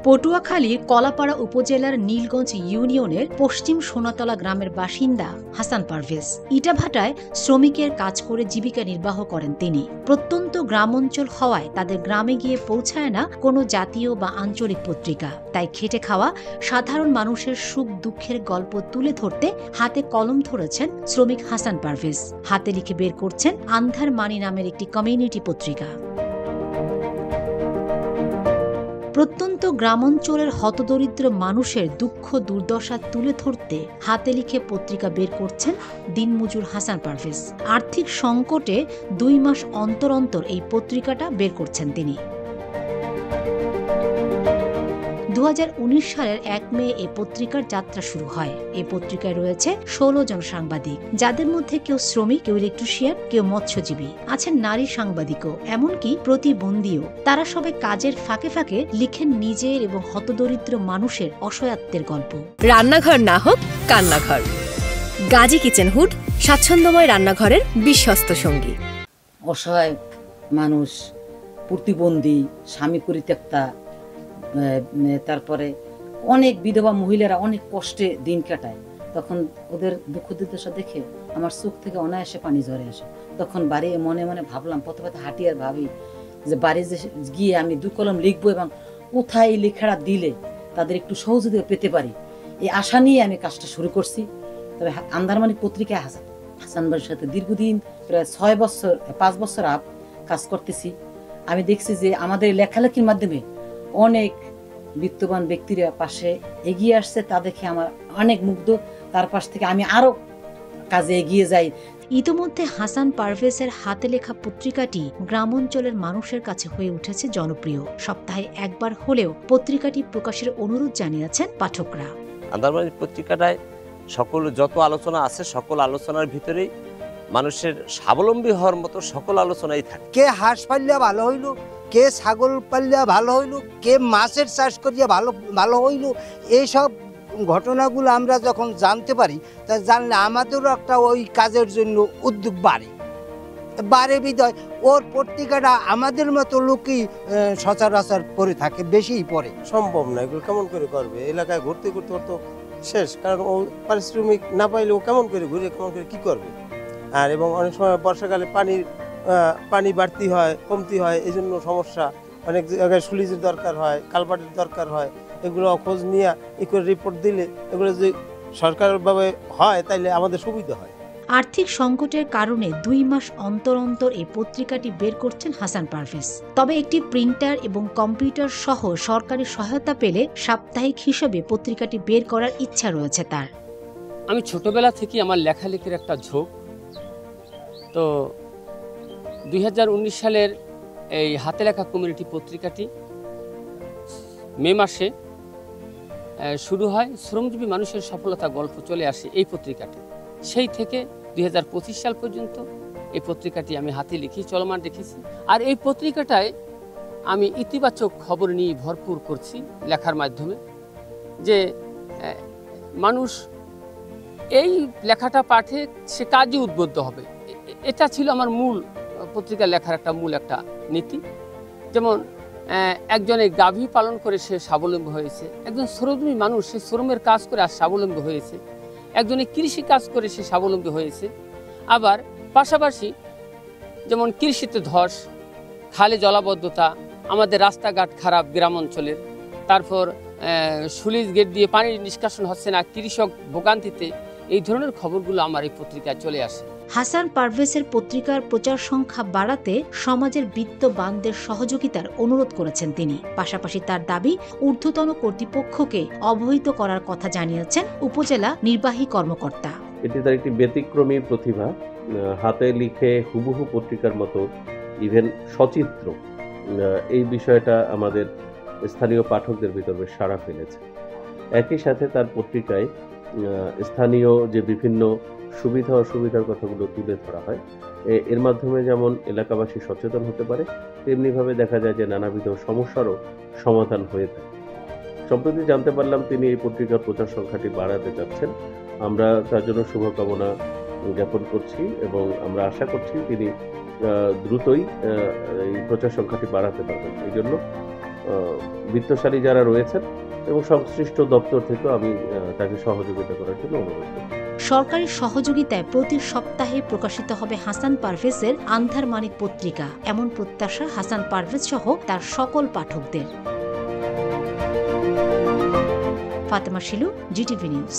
পটুয়াখালীর কলাপাড়া উপজেলার নীলগঞ্জ ইউনিয়নের পশ্চিম সোনাতলা গ্রামের বাসিন্দা হাসান পারভেজ ইটাভাটায় শ্রমিকের কাজ করে জীবিকা নির্বাহ করেন তিনি। প্রত্যন্ত গ্রামাঞ্চল হওয়ায় তাদের গ্রামে গিয়ে পৌঁছায় না কোনো জাতীয় বা আঞ্চলিক পত্রিকা। তাই খেটে খাওয়া সাধারণ মানুষের সুখ দুঃখের গল্প তুলে ধরতে হাতে কলম ধরেছেন শ্রমিক হাসান পারভেজ। হাতে লিখে বের করছেন আন্ধার মানি নামের একটি কমিউনিটি পত্রিকা। প্রত্যন্ত গ্রামাঞ্চলের হতদরিদ্র মানুষের দুঃখ দুর্দশা তুলে ধরতে হাতে লিখে পত্রিকা বের করছেন দিনমজুর হাসান পারভেজ। আর্থিক সংকটে 2 মাস অন্তর অন্তর এই পত্রিকাটা বের করছেন তিনি। 2019 সালের 1 মে এই পত্রিকার যাত্রা শুরু হয়। এই পত্রিকায় রয়েছে 16 জন সাংবাদিক, যাদের মধ্যে কেউ শ্রমিক, কেউ ইলেকট্রিশিয়ান, কেউ মৎস্যজীবী, আছেন নারী সাংবাদিকও, এমনকি প্রতিবন্ধীও। তারা সবাই কাজের ফাঁকে ফাঁকে লিখেন নিজের এবং হতদরিদ্র মানুষের অসহায়ত্বের গল্প। রান্নাঘর না হোক কান্নাঘর, গাজী কিচেন হুড স্বাচ্ছন্দ্যময় রান্নাঘরের বিশ্বস্ত সঙ্গী। অসহায় মানুষ, প্রতিবন্ধী, স্বামী পরিত্যক্তা, তারপরে অনেক বিধবা মহিলারা অনেক কষ্টে দিন কাটায়। তখন ওদের দুঃখ দুর্দশা দেখে আমার চোখ থেকে অনায়াসে পানি ঝরে আসে। তখন বাড়ি মনে মনে ভাবলাম, প্রথমে হাঁটি আর ভাবি যে বাড়ি গিয়ে আমি 2 কলম লিখবো এবং কোথায় এই লেখাটা দিলে তাদের একটু সহযোগিতা পেতে পারি, এই আশা নিয়ে আমি কাজটা শুরু করছি। তবে আন্দারমানি পত্রিকায় হাসান ভাইয়ের সাথে দীর্ঘদিন প্রায় 5 বছর কাজ করতেছি। আমি দেখছি যে আমাদের লেখালেখির মাধ্যমে অনেক বিত্তবান ব্যক্তিরা পাশে এগিয়ে আসছে। তা দেখে আমার অনেক মুগ্ধ। তার পাশ থেকে আমি আরো কাজে এগিয়ে যাই। ইতোমধ্যে হাসান পারভেজের হাতে লেখা পত্রিকাটি গ্রামাঞ্চলের মানুষের কাছে হয়ে উঠেছে জনপ্রিয়। সপ্তাহে একবার হলেও পত্রিকাটি প্রকাশের অনুরোধ জানিয়েছেন পাঠকরা। আন্দারমানি পত্রিকাটায় সকল যত আলোচনা আছে, সকল আলোচনার ভিতরেই মানুষের স্বাবলম্বী হওয়ার মতো সকল আলোচনাই থাকে। কে হাঁস পাললে ভালো হইল, কে ছাগল পাললে ভালো হইল, কে মাছের চাষ করিয়া ভালো হইল, এইসব ঘটনাগুলো আমরা যখন জানতে পারি, তা জানলে আমাদেরও একটা ওই কাজের জন্য উদ্যোগ বাড়ে বিদয় ওর পত্রিকাটা আমাদের মতো লোকই সচরাচর পড়ে থাকে, বেশিই পড়ে। সম্ভব না, এগুলো কেমন করে করবে? এলাকায় ঘুরতে ঘুরতে তো শেষ, কারণ ও পারিশ্রমিক না পাইলে ও কেমন করে ঘুরে কেমন করে কি করবে? আর এবং অনেক সময় বর্ষাকালে পানি বাড়তি হয়, কমতি হয়, এই জন্য সমস্যা। অনেক জায়গায় সুলিজের দরকার হয়, কালপাটের দরকার হয়। এগুলো খোঁজ নিয়ে করে রিপোর্ট দিলে এগুলো যদি সরকারিভাবে হয় তাইলে আমাদের সুবিধা হয়। আর্থিক সংকটের কারণে 2 মাস অন্তর অন্তর এই পত্রিকাটি বের করছেন হাসান পারভেজ। তবে একটি প্রিন্টার এবং কম্পিউটার সহ সরকারি সহায়তা পেলে সাপ্তাহিক হিসেবে পত্রিকাটি বের করার ইচ্ছা রয়েছে তার। আমি ছোটবেলা থেকে আমার লেখালেখির একটা ঝোঁক। তো 2019 সালের এই হাতে লেখা কমিউনিটি পত্রিকাটি মে মাসে শুরু হয়। শ্রমজীবী মানুষের সফলতা গল্প চলে আসে এই পত্রিকাটি। সেই থেকে 2025 সাল পর্যন্ত এই পত্রিকাটি আমি হাতে লিখি, চলমান রেখেছি। আর এই পত্রিকাটায় আমি ইতিবাচক খবর নিয়ে ভরপুর করছি লেখার মাধ্যমে, যে মানুষ এই লেখাটা পাঠে সে কাজে উদ্বুদ্ধ হবে। এটা ছিল আমার মূল পত্রিকা লেখার একটা মূল একটা নীতি। যেমন একজনে গাভী পালন করে সে স্বাবলম্বী হয়েছে, একজন শ্রমজীবী মানুষ সে শ্রমের কাজ করে আর স্বাবলম্বী হয়েছে, একজনে কৃষি কাজ করে সে স্বাবলম্বী হয়েছে। আবার পাশাপাশি যেমন কৃষিতে ধস, খালে জলাবদ্ধতা, আমাদের রাস্তাঘাট খারাপ গ্রাম অঞ্চলের, তারপর সুলিজ গেট দিয়ে পানি নিষ্কাশন হচ্ছে না, কৃষক ভোগান্তিতে, এই ধরনের খবরগুলো আমার এই পত্রিকায় চলে আসে। হাসান পারভেজের পত্রিকার প্রচার সংখ্যা বাড়াতে সমাজের বিত্তবানদের সহযোগিতার অনুরোধ করেছেন তিনি। পাশাপাশি তার দাবি ঊর্ধ্বতন কর্তৃপক্ষকে অবহিত করার কথা জানিয়েছেন উপজেলা নির্বাহী কর্মকর্তা। এটি তার একটি ব্যতিক্রমী প্রতিভা। হাতে লিখে হুবহু পত্রিকার মতো, ইভেন সচিত্র, এই বিষয়টা আমাদের স্থানীয় পাঠকদের ভিতরে সাড়া ফেলেছে। একই সাথে তার পত্রিকায় স্থানীয় যে বিভিন্ন সুবিধা অসুবিধার কথাগুলো তুলে ধরা হয়, এর মাধ্যমে যেমন এলাকাবাসী সচেতন হতে পারে, তেমনিভাবে দেখা যায় যে নানাবিধ সমস্যারও সমাধান হয়ে থাকে। সম্প্রতি জানতে পারলাম তিনি এই পত্রিকার প্রচার সংখ্যাটি বাড়াতে যাচ্ছেন। আমরা তার জন্য শুভকামনা জ্ঞাপন করছি এবং আমরা আশা করছি তিনি দ্রুতই এই প্রচার সংখ্যাটি বাড়াতে পারবেন। এই জন্য বিত্তশালী যারা রয়েছেন এবং সংশ্লিষ্ট দপ্তর থেকেও আমি তাকে সহযোগিতা করার জন্য অনুরোধ করি। সরকারি সহযোগিতায় প্রতি সপ্তাহে প্রকাশিত হবে হাসান পারভেজের আন্ধার মানিক পত্রিকা, এমন প্রত্যাশা হাসান পারভেজ সহ তার সকল পাঠকদের। Fatema Shilu, GTV news.